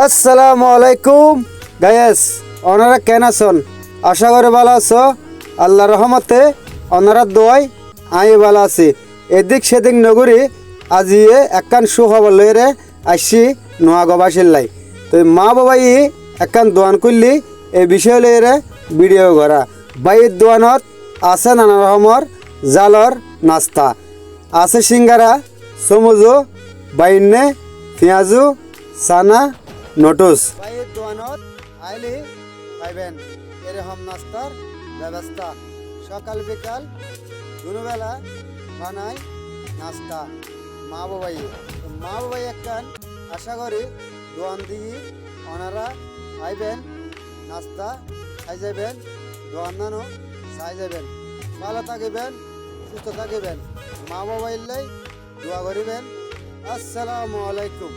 আসসালামু আলাইকুম গায়েস, ওনারা কেন আছেন? আশা করি ভালো আছো। আল্লাহর রহমতে ওনারা দোয়াই আমি ভালো আছি। এদিক সেদিক নগরী আজিয়ে একখান সুখবর লইরে আসছি নোয়াগবাসীর লাই। তো মা বাবাই একখান দোয়ান করলি এই বিষয় লইরে ভিডিও করা। বাইর দোয়ানত আছে নানা রকমের জালর নাস্তা, আছে সিঙ্গারা, সমুজো, বাইনে, পেঁয়াজু, সানা, নোটুস। বাইর দোয়ানত আইলি পাইবেন এরকম নাস্তার ব্যবস্থা। সকাল বিকাল দুবেলা বানাই নাস্তা মা বাবাই একখান আশা করি দোয়ান দিয়ে ওনারা আইবেন, নাস্তা খাই যাবেন, দোয়ান নানো চাই যাবেন। ভালো থাকিবেন, সুস্থ থাকিবেন, মা বাবাইলাই দোয়া করিবেন। আসসালামু আলাইকুম।